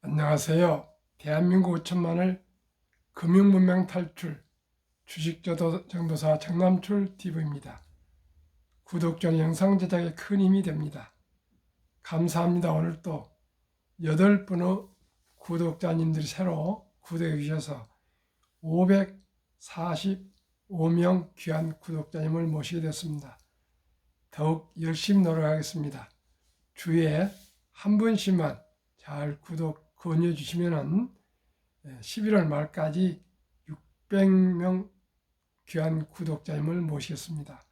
안녕하세요. 대한민국 5천만을 금융문명 탈출 주식정도사 정남출 TV입니다. 구독자는 영상 제작에 큰 힘이 됩니다. 감사합니다. 오늘 또 8분의 구독자님들이 새로 구독해 주셔서 545명 귀한 구독자님을 모시게 됐습니다. 더욱 열심히 노력하겠습니다. 주에 한 분씩만 잘 구독 권유해 주시면은 11월 말까지 600명 귀한 구독자님을 모시겠습니다.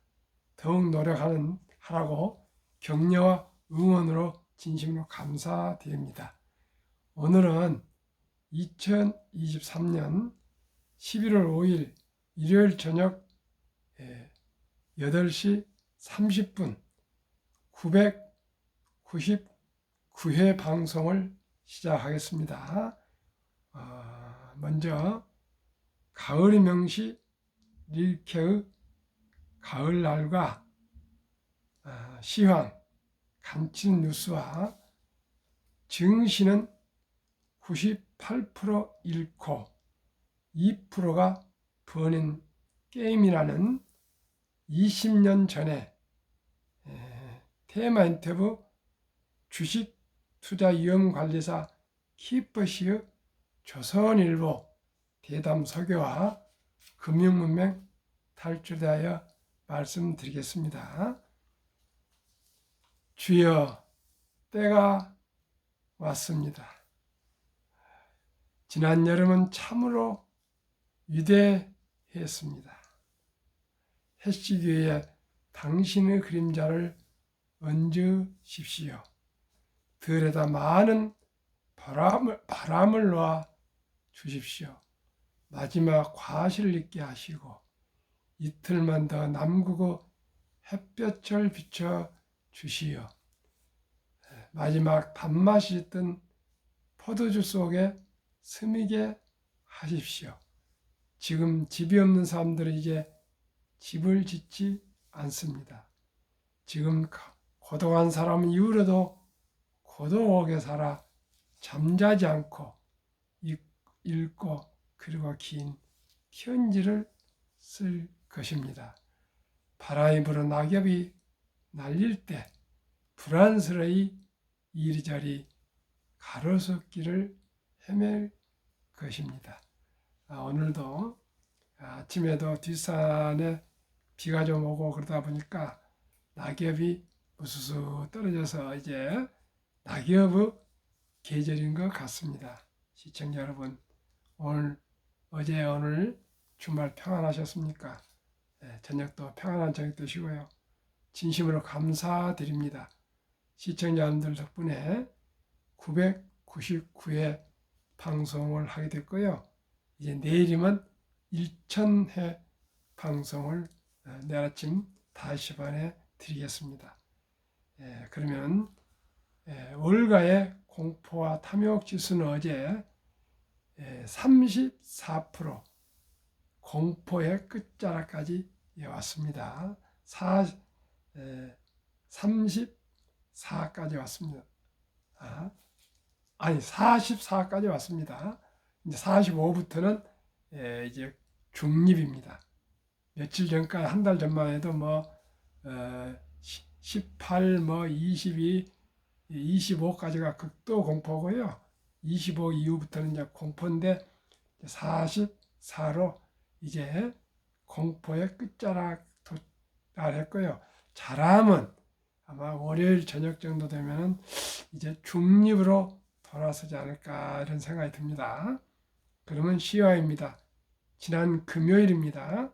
더욱 노력하라고 격려와 응원으로 진심으로 감사드립니다. 오늘은 2023년 11월 5일 일요일 저녁 8시 30분 999회 방송을 시작하겠습니다. 먼저 가을의 명시 릴케의 가을날과 시황, 간친 뉴스와 증시는 98% 잃고 2%가 버는 게임이라는 20년 전에 테마 인터뷰 주식 투자 위험 관리사 키퍼시의 조선일보 대담 소개와 금융문명 탈출에 대하여 말씀드리겠습니다. 주여, 때가 왔습니다. 지난 여름은 참으로 위대했습니다. 해시교에 당신의 그림자를 얹으십시오. 들에다 많은 바람을 놓아 주십시오. 마지막 과실을 있게 하시고 이틀만 더 남구고 햇볕을 비춰 주시오. 마지막 단맛이 있던 포도주 속에 스미게 하십시오. 지금 집이 없는 사람들은 이제 집을 짓지 않습니다. 지금 고독한 사람은 이후로도 고독하게 살아 잠자지 않고 읽고 그리고 긴 편지를 쓸 것입니다. 바람이 불어 낙엽이 날릴 때 불안스러이 이리저리 가로수길을 헤맬 것입니다. 오늘도 아침에도 뒷산에 비가 좀 오고 그러다 보니까 낙엽이 우수수 떨어져서 이제 낙엽의 계절인 것 같습니다. 시청자 여러분, 어제 오늘 주말 평안하셨습니까? 저녁도 평안한 저녁 되시고요. 진심으로 감사드립니다. 시청자분들 덕분에 999회 방송을 하게 됐고요. 이제 내일이면 1000회 방송을 내일 아침 5시 반에 드리겠습니다. 그러면 월가의 공포와 탐욕 지수는 어제 34% 공포의 끝자락까지 왔습니다. 34까지 왔습니다. 44까지 왔습니다. 이제 45부터는 이제 중립입니다. 며칠 전까지 한 달 전만 해도 18, 22, 25까지가 극도 공포고요. 25 이후부터는 이제 공포인데 44로 이제 공포의 끝자락 도달했고요. 잘하면 아마 월요일 저녁 정도 되면은 이제 중립으로 돌아서지 않을까 이런 생각이 듭니다. 그러면 시화입니다. 지난 금요일입니다.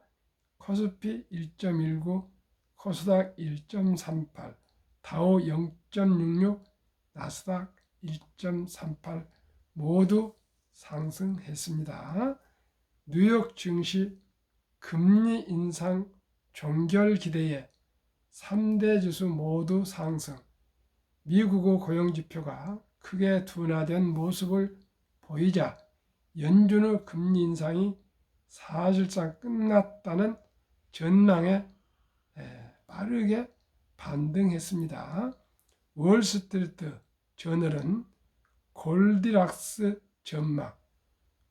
코스피 1.19, 코스닥 1.38, 다우 0.66, 나스닥 1.38 모두 상승했습니다. 뉴욕 증시 금리 인상 종결 기대에 3대 지수 모두 상승, 미국의 고용지표가 크게 둔화된 모습을 보이자 연준의 금리 인상이 사실상 끝났다는 전망에 빠르게 반등했습니다. 월스트리트 저널은 골디락스 전망,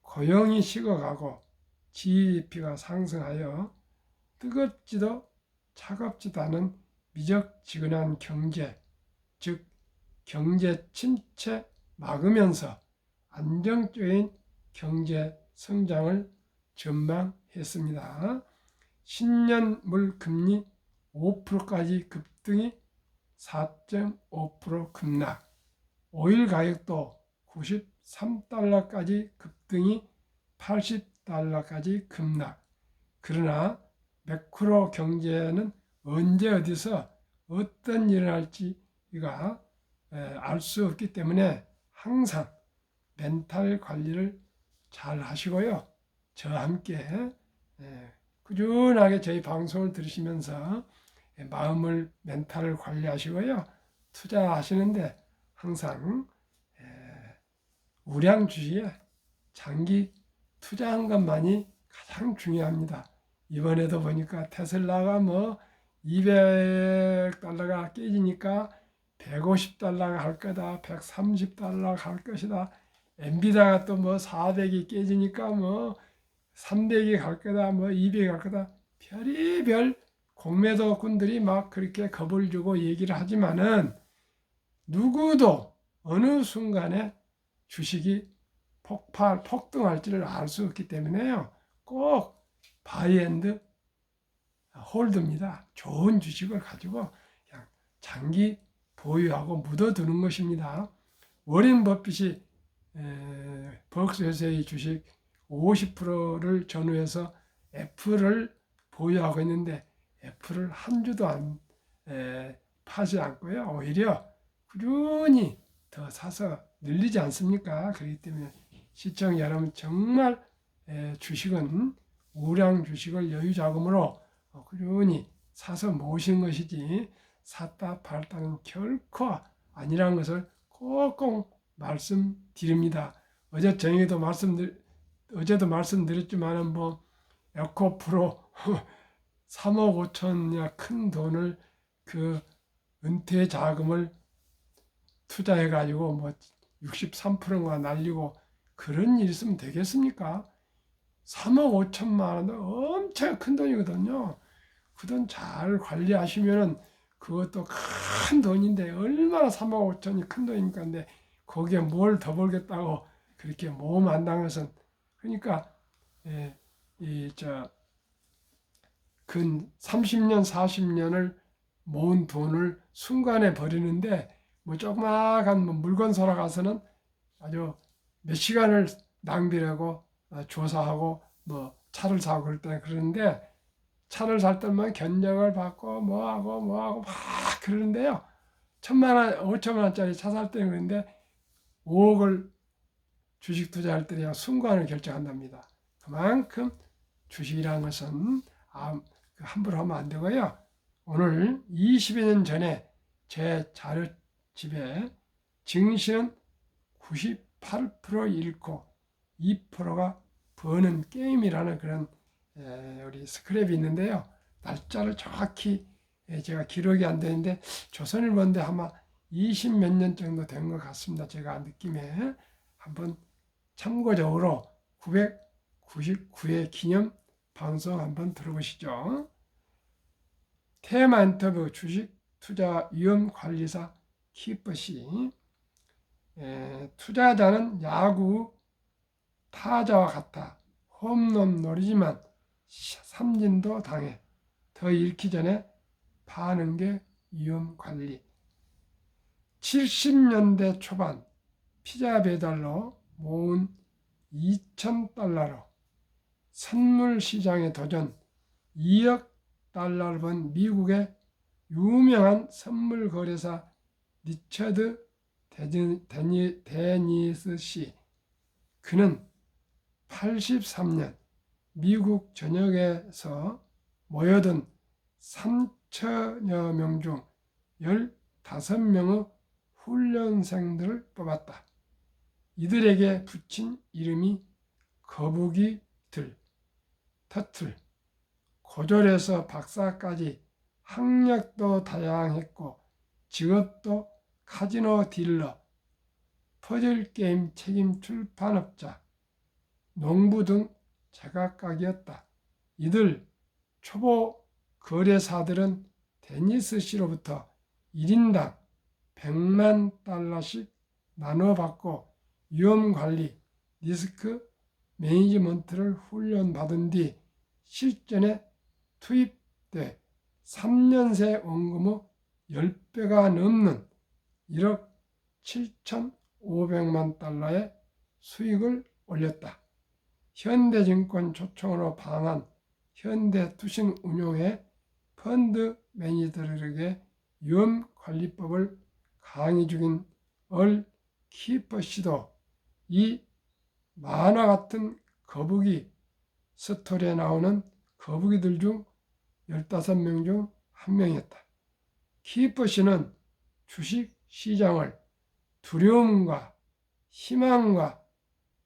고용이 식어가고 GDP가 상승하여 뜨겁지도 차갑지도 않은 미적지근한 경제, 즉 경제 침체 막으면서 안정적인 경제 성장을 전망했습니다. 신년물 금리 5%까지 급등이 4.5% 급락, 오일 가격도 93달러까지 급등이 80달러까지 급락. 그러나 매크로 경제는 언제 어디서 어떤 일이 날지가 알 수 없기 때문에 항상 멘탈 관리를 잘 하시고요. 저와 함께 꾸준하게 저희 방송을 들으시면서 마음을 멘탈을 관리하시고요. 투자하시는데 항상 우량 주식에 장기 투자한 것만이 가장 중요합니다. 이번에도 보니까 테슬라가 뭐 200달러가 깨지니까 150달러가 할 거다, 130달러가 할 것이다. 엔비디아가 또 뭐 400이 깨지니까 뭐 300이 갈 거다, 뭐 200이 갈 거다. 별의별 공매도꾼들이 막 그렇게 겁을 주고 얘기를 하지만은 누구도 어느 순간에 주식이 폭등할지를 알 수 없기 때문에요. 꼭 바이앤드 홀드입니다. 좋은 주식을 가지고 그냥 장기 보유하고 묻어두는 것입니다. 워렌 버핏이 버크셔의 주식 50%를 전후해서 애플을 보유하고 있는데 애플을 한 주도 안 파지 않고요. 오히려 꾸준히 더 사서 늘리지 않습니까? 그렇기 때문에 시청자 여러분 정말 주식은 우량 주식을 여유자금으로 꾸준히 사서 모으신 것이지 샀다 팔다는 결코 아니라는 것을 꼭꼭 말씀드립니다. 어제도 말씀드렸지만은 뭐 에코프로 3억 5천이나 큰 돈을 그 은퇴 자금을 투자해 가지고 뭐 63%가 날리고 그런 일 있으면 되겠습니까? 3억 5천만 원은 엄청 큰 돈이거든요. 그 돈 잘 관리하시면은 그것도 큰 돈인데 얼마나 3억 5천이 큰 돈입니까? 근데 거기에 뭘 더 벌겠다고 그렇게 모험 안 당해서 그러니까 근 30년 40년을 모은 돈을 순간에 버리는데 뭐 조그마한 물건 사러 가서는 아주 몇 시간을 낭비하고 조사하고 뭐 차를 사고 그럴 때 그러는데 차를 살 때만 견적을 받고 뭐하고 막 그러는데요. 1,000만 원, 5천만 원짜리 차 살 때는 그런데 5억을 주식 투자할 때 그냥 순간을 결정한답니다. 그만큼 주식이라는 것은 함부로 하면 안 되고요. 오늘 20여 년 전에 제 자료집에 증시는 98% 잃고 2%가 버는 게임이라는 그런 우리 스크랩이 있는데요. 날짜를 정확히 제가 기록이 안 되는데 조선일보인데 아마 20 몇 년 정도 된 것 같습니다. 제가 느낌에 한번 참고적으로 999회 기념 방송 한번 들어보시죠. 테마 인터뷰 주식 투자 위험 관리사 키퍼시 투자자는 야구 타자와 같아 홈런 노리지만 삼진도 당해 더 잃기 전에 파는 게 위험 관리. 70년대 초반 피자 배달로 모은 2,000달러로 선물 시장에 도전 2억 달러를 번 미국의 유명한 선물 거래사 리처드 데니스 씨. 그는 83년 미국 전역에서 모여든 3천여 명 중 15명의 훈련생들을 뽑았다. 이들에게 붙인 이름이 거북이들, 터틀, 고졸에서 박사까지 학력도 다양했고 직업도 카지노 딜러, 퍼즐 게임 책임 출판업자, 농부 등 제각각이었다. 이들 초보 거래사들은 데니스 씨로부터 1인당 100만 달러씩 나눠받고 위험관리, 리스크 매니지먼트를 훈련받은 뒤 실전에 투입돼 3년 새 원금의 10배가 넘는 1억 7,500만 달러의 수익을 올렸다. 현대증권 초청으로 방한 현대투신운용의 펀드 매니저들에게 위험관리법을 강의 중인 얼 키퍼 씨도 이 만화 같은 거북이 스토리에 나오는 거북이들 중 15명 중 한 명이었다. 키퍼 씨는 주식 시장을 두려움과 희망과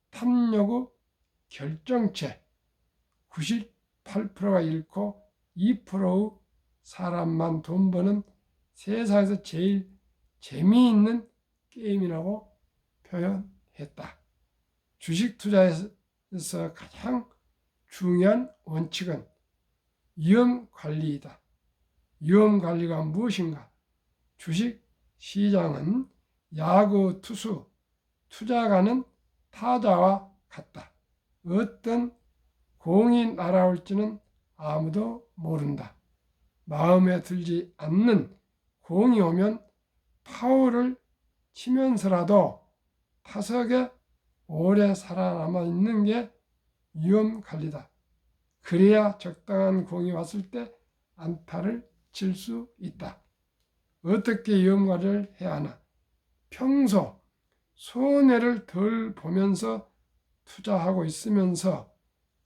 탐욕의 결정체 98%가 잃고 2%의 사람만 돈 버는 세상에서 제일 재미있는 게임이라고 표현했다. 주식 투자에서 가장 중요한 원칙은 위험관리이다. 위험관리가 무엇인가? 주식 시장은 야구 투수, 투자가는 타자와 같다. 어떤 공이 날아올지는 아무도 모른다. 마음에 들지 않는 공이 오면 파울을 치면서라도 타석에 오래 살아남아 있는 게 위험관리다. 그래야 적당한 공이 왔을 때 안타를 칠 수 있다. 어떻게 위험관리를 해야 하나? 평소 손해를 덜 보면서 투자하고 있으면서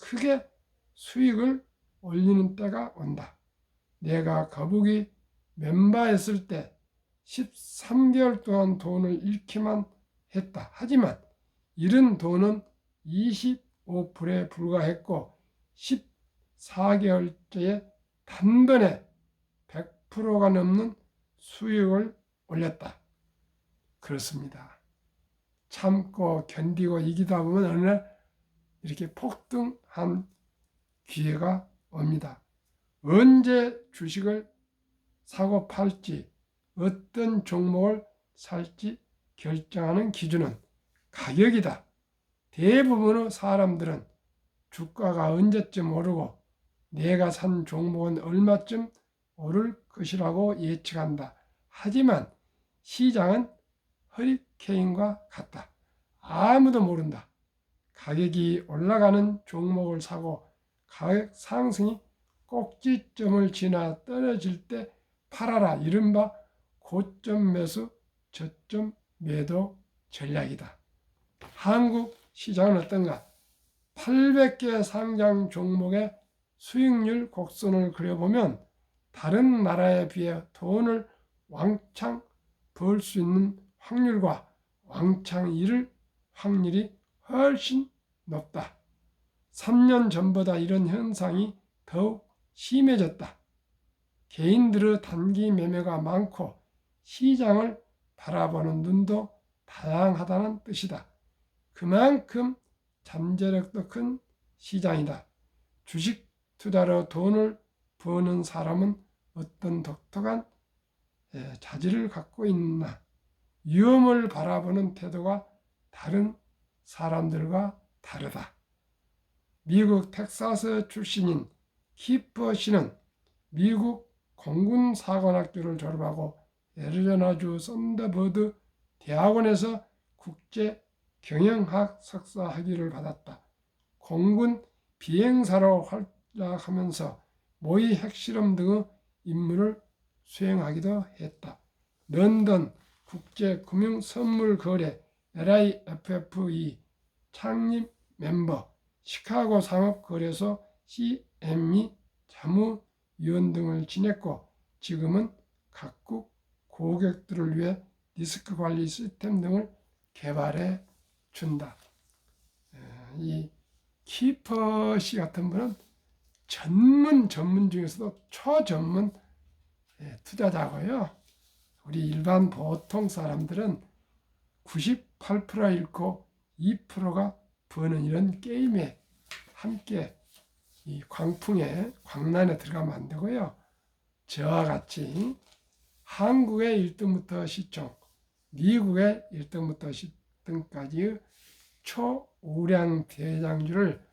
크게 수익을 올리는 때가 온다. 내가 거북이 멤버였을 때 13개월 동안 돈을 잃기만 했다. 하지만 잃은 돈은 25%에 불과했고 14개월째에 단번에 100%가 넘는 수익을 올렸다. 그렇습니다. 참고 견디고 이기다 보면 어느 날 이렇게 폭등한 기회가 옵니다. 언제 주식을 사고 팔지, 어떤 종목을 살지 결정하는 기준은 가격이다. 대부분의 사람들은 주가가 언제쯤 오르고 내가 산 종목은 얼마쯤 오를 것이라고 예측한다. 하지만 시장은 허리케인과 같다. 아무도 모른다. 가격이 올라가는 종목을 사고 가격 상승이 꼭지점을 지나 떨어질 때 팔아라. 이른바 고점 매수, 저점 매도 전략이다. 한국 시장은 어떤가? 800개 상장 종목의 수익률 곡선을 그려보면 다른 나라에 비해 돈을 왕창 벌 수 있는 확률과 왕창 잃을 확률이 훨씬 높다. 3년 전보다 이런 현상이 더욱 심해졌다. 개인들의 단기 매매가 많고 시장을 바라보는 눈도 다양하다는 뜻이다. 그만큼 잠재력도 큰 시장이다. 주식 투자로 돈을 버는 사람은 어떤 독특한 자질을 갖고 있나? 위험을 바라보는 태도가 다른 사람들과 다르다. 미국 텍사스 출신인 키퍼 씨는 미국 공군사관학교를 졸업하고 애리조나주 썬더버드 대학원에서 국제 경영학 석사 학위를 받았다. 공군 비행사로 활약하면서 모의 핵실험 등의 임무를 수행하기도 했다. 런던 국제금융선물거래 LIFFE 창립 멤버, 시카고 상업거래소 CME 자무위원 등을 지냈고 지금은 각국 고객들을 위해 리스크 관리 시스템 등을 개발해 준다. 이 키퍼 씨 같은 분은 전문 중에서도 초전문 투자자고요. 우리 일반 보통 사람들은 98%가 잃고 2%가 버는 이런 게임에 함께 이 광란에 들어가면 안 되고요. 저와 같이 한국의 1등부터 시총, 미국의 1등부터 10등까지의 초우량 대장주를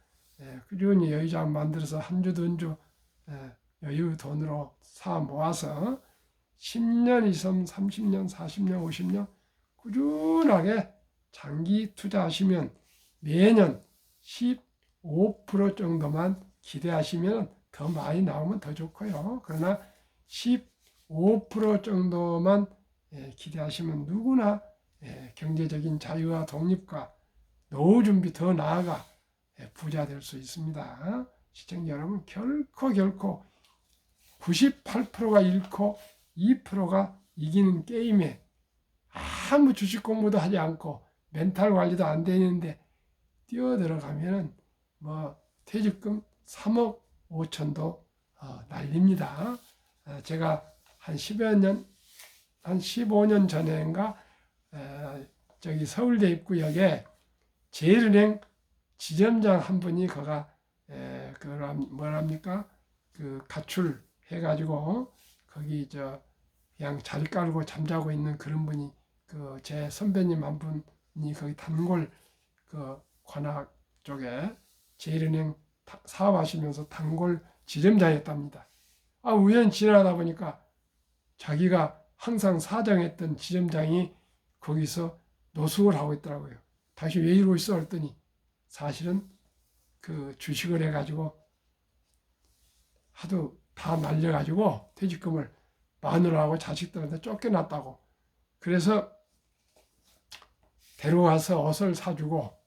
꾸준히 여유자금 만들어서 한 주 두 주 여유 돈으로 사 모아서 10년, 20년, 30년, 40년, 50년 꾸준하게 장기 투자하시면 매년 15% 정도만 기대하시면 더 많이 나오면 더 좋고요. 그러나 15% 정도만 기대하시면 누구나 경제적인 자유와 독립과 노후 준비 더 나아가 부자 될 수 있습니다. 시청자 여러분, 결코 98%가 잃고 2%가 이기는 게임에 아무 주식 공부도 하지 않고 멘탈 관리도 안 되는데 뛰어들어가면 퇴직금 3억 5천도 날립니다. 제가 한 15년 전인가 저기 서울대 입구역에 제일은행 지점장 한 분이 그 가출 해가지고 거기 그냥 자리 깔고 잠자고 있는 그런 분이 제 선배님 한 분이 거기 단골 관악 쪽에 제일은행 사업하시면서 단골 지점장이었답니다. 우연히 지나다 보니까 자기가 항상 사장했던 지점장이 거기서 노숙을 하고 있더라고요. 다시 왜 이러고 있어? 했더니 사실은 그 주식을 해가지고 하도 다 날려가지고 퇴직금을 마누라하고 자식들한테 쫓겨났다고. 그래서 데려가서 옷을 사주고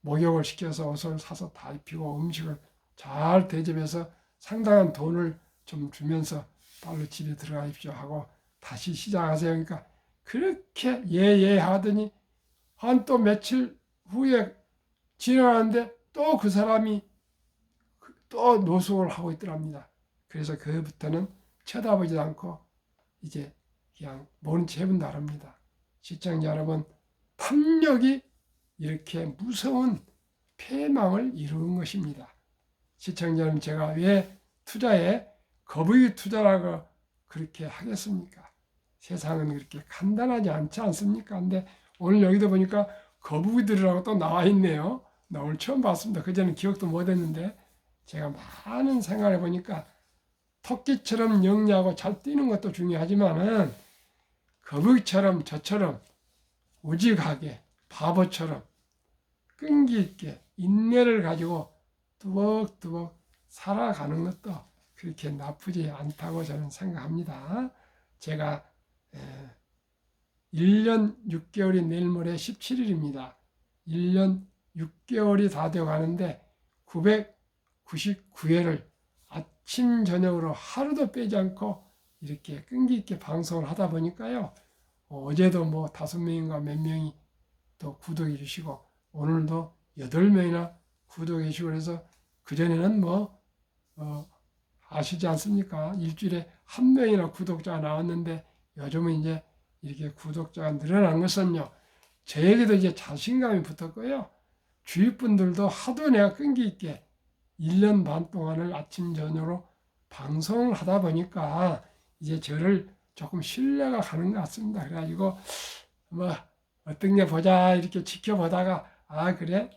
목욕을 시켜서 옷을 사서 다 입히고 음식을 잘 대접해서 상당한 돈을 좀 주면서 빨리 집에 들어가십시오 하고 다시 시작하세요. 그러니까 그렇게 하더니 한 또 며칠 후에 지나가는데 또 그 사람이 또 노숙을 하고 있더랍니다. 그래서 그부터는 쳐다보지 않고 이제 그냥 모른 채 해본다랍니다. 시청자 여러분, 탐욕이 이렇게 무서운 패망을 이루는 것입니다. 시청자 여러분, 제가 왜 투자에 거북이 투자라고 그렇게 하겠습니까? 세상은 그렇게 간단하지 않지 않습니까? 근데 오늘 여기도 보니까 거북이들이라고 또 나와 있네요. 나 오늘 처음 봤습니다. 그전엔 기억도 못했는데 제가 많은 생각을 해보니까 토끼처럼 영리하고 잘 뛰는 것도 중요하지만은 거북이처럼 저처럼 우직하게 바보처럼 끈기 있게 인내를 가지고 뚜벅뚜벅 살아가는 것도 그렇게 나쁘지 않다고 저는 생각합니다. 제가 1년 6개월이 내일 모레 17일입니다. 1년 6개월이 다 되어 가는데 999회를 아침 저녁으로 하루도 빼지 않고 이렇게 끈기 있게 방송을 하다 보니까요. 어제도 5명인가 몇 명이 또 구독해 주시고 오늘도 8명이나 구독해 주시고 그래서 그전에는 아시지 않습니까? 일주일에 1명이나 구독자가 나왔는데 요즘은 이제 이렇게 구독자가 늘어난 것은요. 저에게도 이제 자신감이 붙었고요. 주위 분들도 하도 내가 끈기 있게 1년 반 동안을 아침 저녁으로 방송을 하다 보니까 이제 저를 조금 신뢰가 가는 것 같습니다. 그래가지고 어떤 게 보자 이렇게 지켜보다가 그래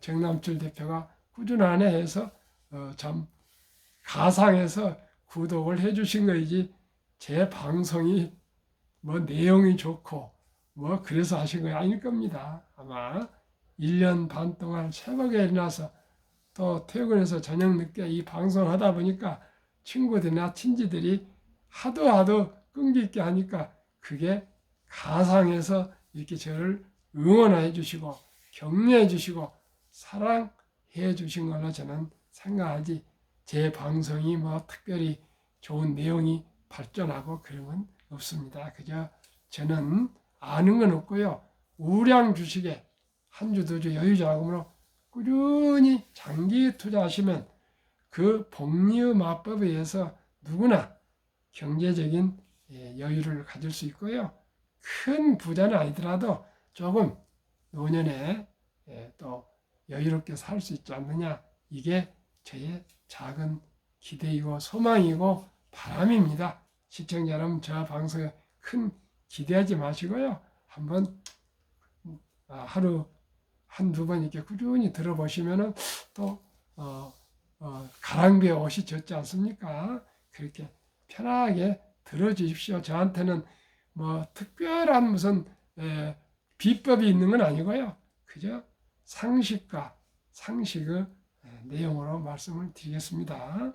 정남철 대표가 꾸준하네 해서 참 가상해서 구독을 해주신 거이지 제 방송이 내용이 좋고 그래서 하신 거 아닐 겁니다. 아마 1년 반 동안 새벽에 일어나서 또 퇴근해서 저녁 늦게 이 방송을 하다 보니까 친구들이나 친지들이 하도 끈기 있게 하니까 그게 가상해서 이렇게 저를 응원해 주시고 격려해 주시고 사랑해 주신 걸로 저는 생각하지 제 방송이 특별히 좋은 내용이 발전하고 그런 건 없습니다. 그저 저는 아는 건 없고요. 우량 주식에 한 주, 두 주 여유자금으로 꾸준히 장기 투자하시면 그 복리의 마법에 의해서 누구나 경제적인 여유를 가질 수 있고요. 큰 부자는 아니더라도 조금 노년에 또 여유롭게 살 수 있지 않느냐. 이게 저의 작은 기대이고 소망이고 바람입니다. 시청자 여러분, 저 방송에 큰 기대하지 마시고요. 한번 하루 한두 번 이렇게 꾸준히 들어보시면은 또 가랑비에 옷이 젖지 않습니까? 그렇게 편하게 들어주십시오. 저한테는 뭐 특별한 무슨 비법이 있는 건 아니고요. 그저 상식과 상식의 내용으로 말씀을 드리겠습니다.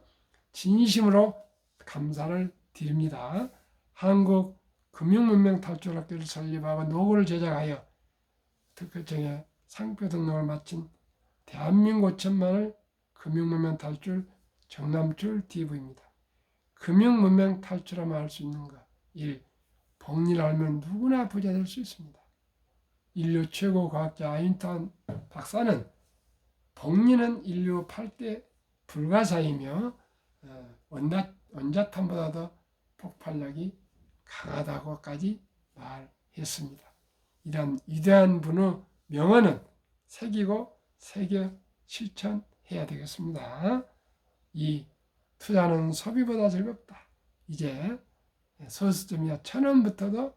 진심으로 감사를 드립니다. 한국 금융문명탈출학교를 설립하고 노고를 제작하여 특허청에 상표 등록을 마친 대한민국 5천만을 금융문명 탈출 정남출 TV입니다. 금융문명 탈출하면 할 수 있는 것 1. 복리를 알면 누구나 부자 될 수 있습니다. 인류 최고 과학자 아인슈타인 박사는 복리는 인류 8대 불가사이며 원자탄보다도 폭발력이 강하다고까지 말했습니다. 이런 위대한 분의 명언은 새기고 새겨 실천해야 되겠습니다. 이 투자는 소비보다 즐겁다. 이제 서스점이나 천원부터도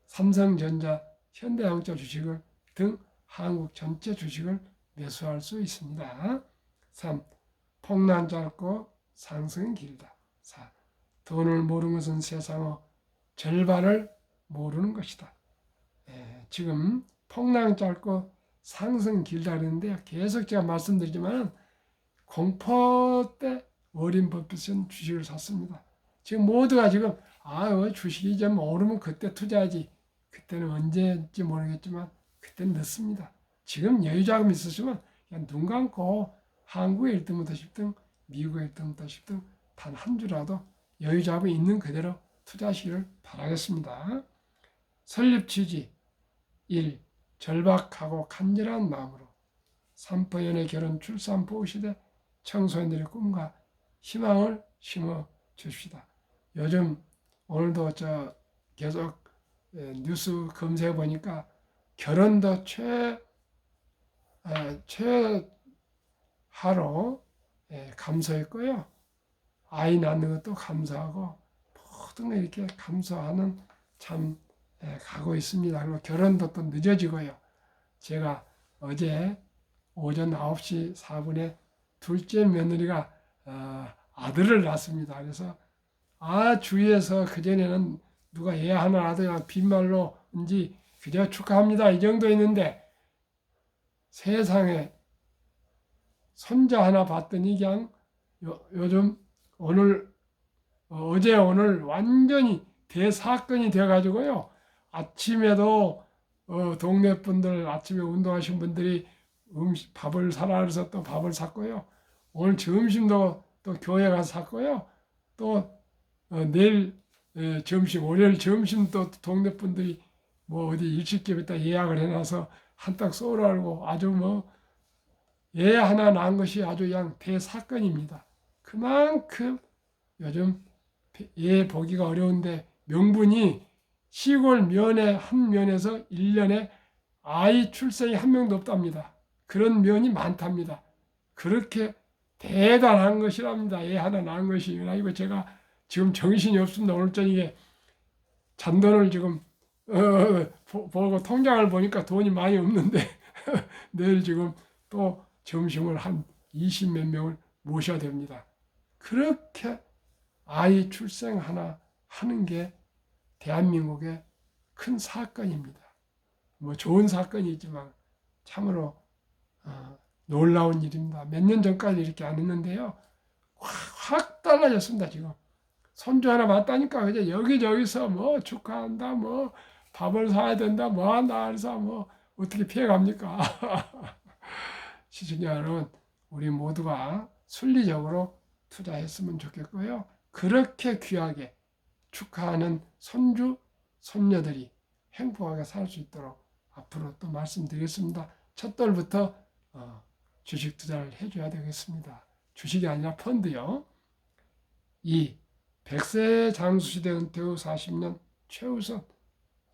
삼성전자, 현대자동차 주식을 등 한국 전체 주식을 매수할 수 있습니다. 3. 폭락 짧고 상승은 길다. 4. 돈을 모르는 것은 세상의 절반을 모르는 것이다. 지금 폭락 짧고 상승 길다 그러는데요. 계속 제가 말씀드리지만 공포 때 워린 버핏은 주식을 샀습니다. 지금 모두가 지금 주식이 좀 오르면 그때 투자하지. 그때는 언제인지 모르겠지만 그때는 늦습니다. 지금 여유자금 있으시면 그냥 눈 감고 한국의 1등부터 10등, 미국의 1등부터 10등 단 한 주라도 여유자금이 있는 그대로 투자하시기를 바라겠습니다. 설립 취지 1. 절박하고 간절한 마음으로 산포연애 결혼 출산 보호 시대 청소년들의 꿈과 희망을 심어 주십시다. 요즘 오늘도 계속 뉴스 검색해 보니까 결혼도 최하로 감소했고요. 아이 낳는 것도 감소하고 모든 걸 이렇게 감소하는 참 가고 있습니다. 그리고 결혼도 또 늦어지고요. 제가 어제 오전 9시 4분에 둘째 며느리가 아들을 낳았습니다. 그래서 주위에서 그전에는 누가 애 하나 낳아도 빈말로인지 그저 축하합니다 이 정도 있는데 세상에 손자 하나 봤더니 그냥 요즘 어제 오늘 완전히 대사건이 돼가지고요. 아침에도 동네 분들 아침에 운동하신 분들이 밥을 사라 그래서 또 밥을 샀고요. 오늘 점심도 또 교회 가서 샀고요. 또 내일 점심, 월요일 점심 또 동네 분들이 뭐 어디 일식집에다 예약을 해놔서 한딱 쏘라고 아주 애 하나 낳은 것이 아주 그냥 대사건입니다. 그만큼 요즘 애 보기가 어려운데 명분이 시골 면에 한 면에서 1년에 아이 출생이 한 명도 없답니다. 그런 면이 많답니다. 그렇게 대단한 것이랍니다. 애 하나 낳은 것이. 아이고 제가 지금 정신이 없습니다. 오늘 저녁에 잔돈을 지금 보고 통장을 보니까 돈이 많이 없는데 내일 지금 또 점심을 한 20몇 명을 모셔야 됩니다. 그렇게 아이 출생 하나 하는 게 대한민국의 큰 사건입니다. 좋은 사건이지만 참으로 놀라운 일입니다. 몇 년 전까지 이렇게 안 했는데요. 확 달라졌습니다. 지금 손주 하나 맞다니까 이제 여기저기서 축하한다, 밥을 사야 된다, 한다 그래서 어떻게 피해갑니까? 시청자 여러분, 우리 모두가 순리적으로 투자했으면 좋겠고요. 그렇게 귀하게 축하하는 손주, 손녀들이 행복하게 살 수 있도록 앞으로 또 말씀드리겠습니다. 첫 돌부터 주식 투자를 해줘야 되겠습니다. 주식이 아니라 펀드요. 2. 100세 장수시대 은퇴 후 40년 최우선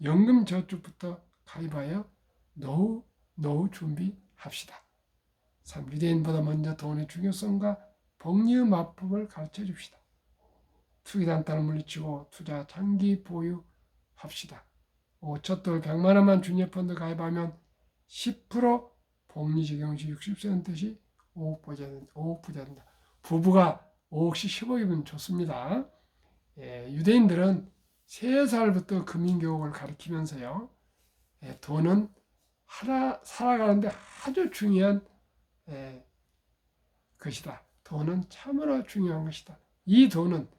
연금 저축부터 가입하여 노후 준비합시다. 3. 유대인보다 먼저 돈의 중요성과 복리의 맞법을 가르쳐 줍시다. 투기단타를 물리치고 투자 장기 보유합시다. 5. 첫돌 100만 원만 주니어펀드 가입하면 10% 복리 적용 시 60세 뜻이 5억 부자 된다. 부부가 5억씩 10억이면 좋습니다. 유대인들은 3살부터 금융교육을 가르치면서요. 돈은 살아가는데 아주 중요한 것이다. 돈은 참으로 중요한 것이다. 이 돈은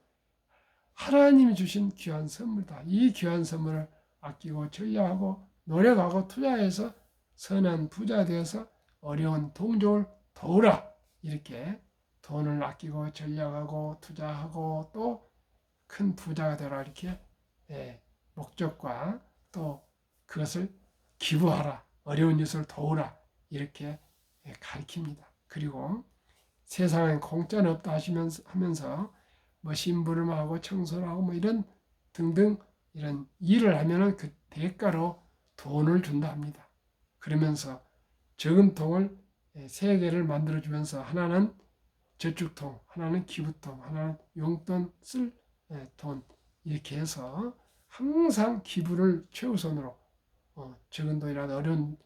하나님이 주신 귀한 선물이다. 이 귀한 선물을 아끼고 전략하고 노력하고 투자해서 선한 부자 되어서 어려운 동족을 도우라. 이렇게 돈을 아끼고 전략하고 투자하고 또 큰 부자가 되라. 이렇게 목적과 또 그것을 기부하라. 어려운 이웃을 도우라. 이렇게 가르칩니다. 그리고 세상엔 공짜는 없다 하면서 뭐 심부름하고 청소를 하고 뭐 이런 등등 이런 일을 하면은 그 대가로 돈을 준다 합니다. 그러면서 저금통을 3개를 만들어 주면서 하나는 저축통, 하나는 기부통, 하나는 용돈 쓸 돈 이렇게 해서 항상 기부를 최우선으로 적은 돈이라도 어려운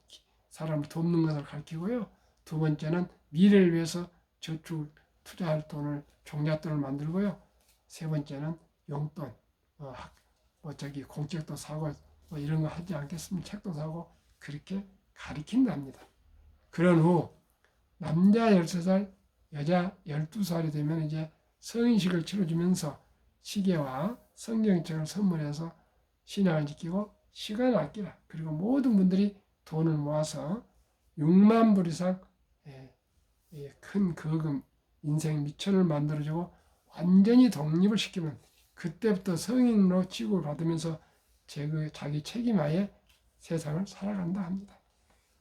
사람을 돕는 것을 가르치고요. 2번째는 미래를 위해서 저축 투자할 돈을 종잣돈을 만들고요. 3번째는 용돈, 공책도 사고 뭐 이런 거 하지 않겠습니까? 책도 사고 그렇게 가르친답니다. 그런 후 남자 13살, 여자 12살이 되면 이제 성인식을 치러주면서 시계와 성경책을 선물해서 신앙을 지키고 시간을 아끼라. 그리고 모든 분들이 돈을 모아서 6만 불 이상 큰 거금, 인생 미천을 만들어주고 완전히 독립을 시키면 그때부터 성인으로 취급을 받으면서 자기 책임하에 세상을 살아간다 합니다.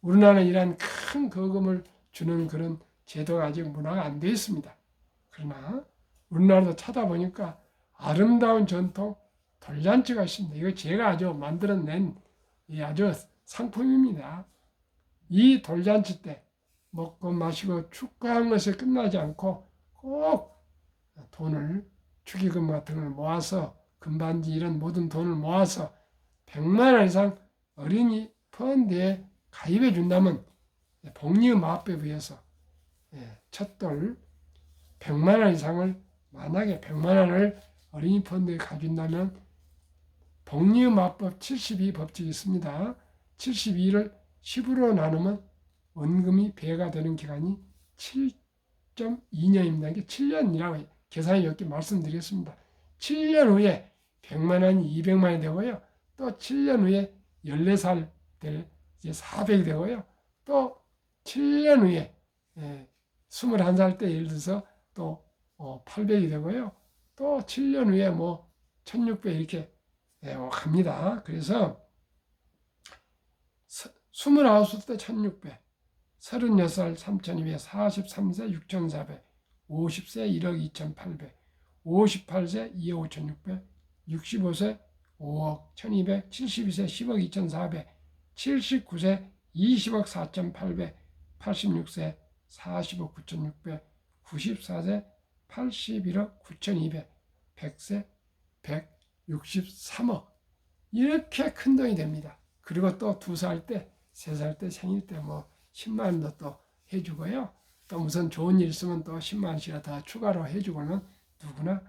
우리나라는 이러한 큰 거금을 주는 그런 제도가 아직 문화가 안 되어 있습니다. 그러나 우리나라도 찾아보니까 아름다운 전통 돌잔치가 있습니다. 이거 제가 아주 만들어낸 아주 상품입니다. 이 돌잔치 때 먹고 마시고 축하한 것에 끝나지 않고 꼭 돈을 축의금 같은 걸 모아서 금반지 이런 모든 돈을 모아서 100만 원 이상 어린이 펀드에 가입해 준다면 복리의 마법에 의해서 첫돌 100만 원 이상을 만약에 100만 원을 어린이 펀드에 가준다면 복리의 마법 72 법칙이 있습니다. 72를 10으로 나누면 원금이 배가 되는 기간이 7.2년입니다. 이게 7년이라고 계산이 이렇게 말씀드렸습니다. 7년 후에 100만 원이 200만 원이 되고요. 또 7년 후에 14살 될 이제 400이 되고요. 또 7년 후에 21살 때 예를 들어서 또 800이 되고요. 또 7년 후에 뭐 1600 이렇게 갑니다. 그래서 29살 때 1600, 36살 3200, 43세 6400, 50세 1억 2800, 58세 2억 5600, 65세 5억 1200, 72세 10억 2400, 79세 20억 4800, 86세 40억 9600, 94세 81억 9200, 100세 163억 이렇게 큰 돈이 됩니다. 그리고 또 2살 때, 3살 때 생일 때 뭐 10만 원도 또 해주고요. 또 무슨 좋은 일 있으면 또 10만 원씩이나 더 추가로 해주고는 누구나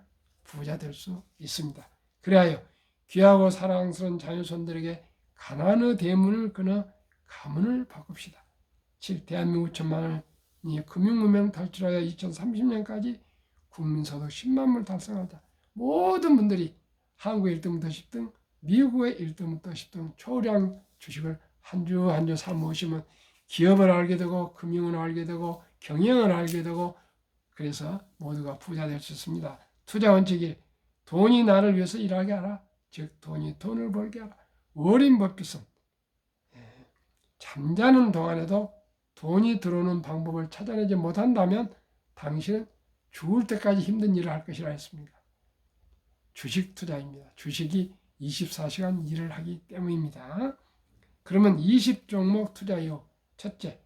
부자 될 수 있습니다. 그래야 귀하고 사랑스러운 자녀손들에게 가난의 대문을 끊어 가문을 바꿉시다. 7. 대한민국 1천만 원이 금융문명 탈출하여 2030년까지 국민소득 10만 불 달성하자. 모든 분들이 한국의 1등부터 10등, 미국의 1등부터 10등 초량 주식을 한 주 한 주 사 모으시면 기업을 알게 되고 금융을 알게 되고 경영을 알게 되고 그래서 모두가 부자 될 수 있습니다. 투자 원칙이 돈이 나를 위해서 일하게 하라. 즉 돈이 돈을 벌게 하라. 워린 버핏은 잠자는 동안에도 돈이 들어오는 방법을 찾아내지 못한다면 당신은 죽을 때까지 힘든 일을 할 것이라 했습니다. 주식 투자입니다. 주식이 24시간 일을 하기 때문입니다. 그러면 20종목 투자 이후 첫째,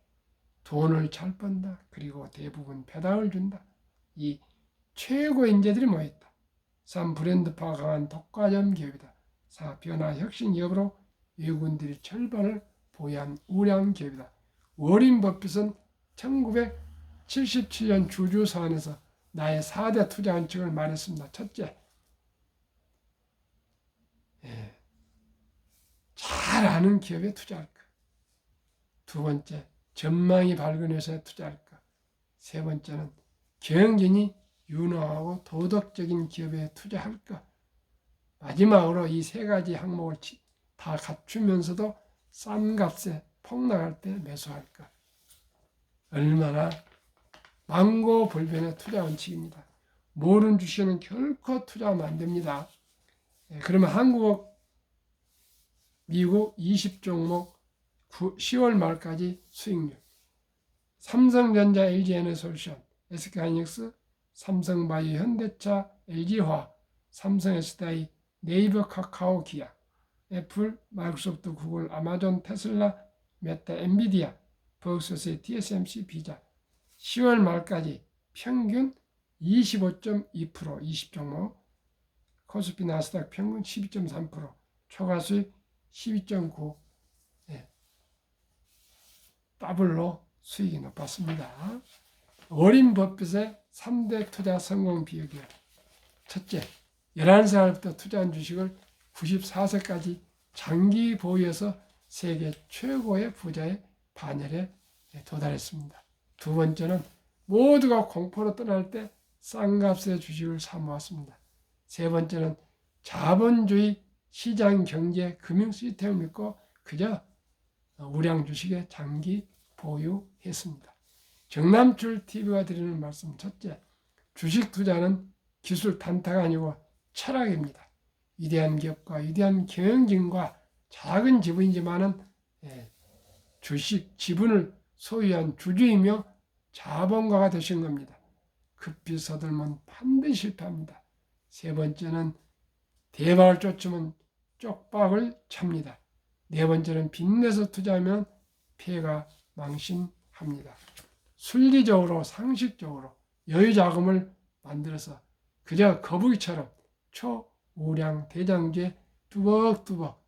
돈을 잘 번다. 그리고 대부분 배당을 준다. 이 최고의 인재들이 모였다. 3. 브랜드화가 강한 독과점 기업이다. 4. 변화 혁신 기업으로 외국인들이 절반을 보유한 우량 기업이다. 워린 버핏은 1977년 주주 서한에서 나의 4대 투자 원칙을 말했습니다. 첫째, 잘 아는 기업에 투자할 것. 두 번째, 전망이 밝은 회사에 투자할 것. 세 번째는 경쟁이 유능하고 도덕적인 기업에 투자할 것. 마지막으로 이 세 가지 항목을 다 갖추면서도 싼 값에 폭락할 때 매수할 것. 얼마나 망고불변의 투자 원칙입니다. 모르는 주식에는 결코 투자하면 안 됩니다. 그러면 한국, 미국 20종목 10월 말까지 수익률. 삼성전자, LG에너솔루션, SK하이닉스, 삼성바이오, 현대차, LG화학, 삼성SDI, 네이버, 카카오, 기아, 애플, 마이크로소프트, 구글, 아마존, 테슬라, 메타, 엔비디아, 버크셔, TSMC, 비자. 10월 말까지 평균 25.2%, 20종목, 코스피 나스닥 평균 12.3%, 초과 수익 12.9%, 더블로 수익이 높았습니다. 워린 버핏의 3대 투자 성공 비율이요. 첫째, 11살부터 투자한 주식을 94세까지 장기 보유해서 세계 최고의 부자의 반열에 도달했습니다. 두 번째는 모두가 공포로 떠날 때 싼 값의 주식을 사 모았습니다. 세 번째는 자본주의 시장 경제 금융 시스템을 믿고 그저 우량 주식에 장기 보유했습니다. 정남출 TV가 드리는 말씀, 첫째, 주식 투자는 기술 단타가 아니고 철학입니다. 위대한 기업과 위대한 경영진과 작은 지분이지만은 주식 지분을 소유한 주주이며 자본가가 되신 겁니다. 급히 서들면 반드시 실패합니다. 세 번째는 대박을 쫓으면 쪽박을 찹니다. 네 번째는 빚내서 투자하면 피해가 망신합니다. 순리적으로 상식적으로 여유 자금을 만들어서 그저 거북이처럼 초우량 대장주에 뚜벅뚜벅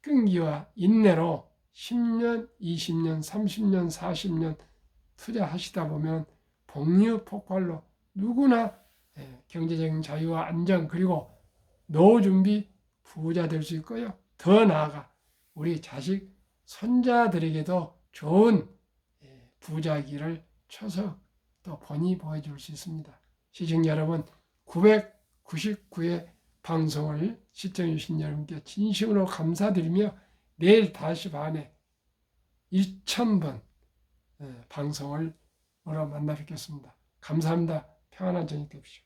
끈기와 인내로 10년, 20년, 30년, 40년 투자하시다 보면 복리 폭발로 누구나 경제적인 자유와 안정 그리고 노후 준비 부자 될 수 있고요. 더 나아가 우리 자식 손자들에게도 좋은 부자기를 쳐서 또 번이 보여줄 수 있습니다. 시청자 여러분, 999회 방송을 시청해 주신 여러분께 진심으로 감사드리며 내일 5시 반에 1000번 방송을 만나 뵙겠습니다. 감사합니다. 평안한 저녁 되십시오.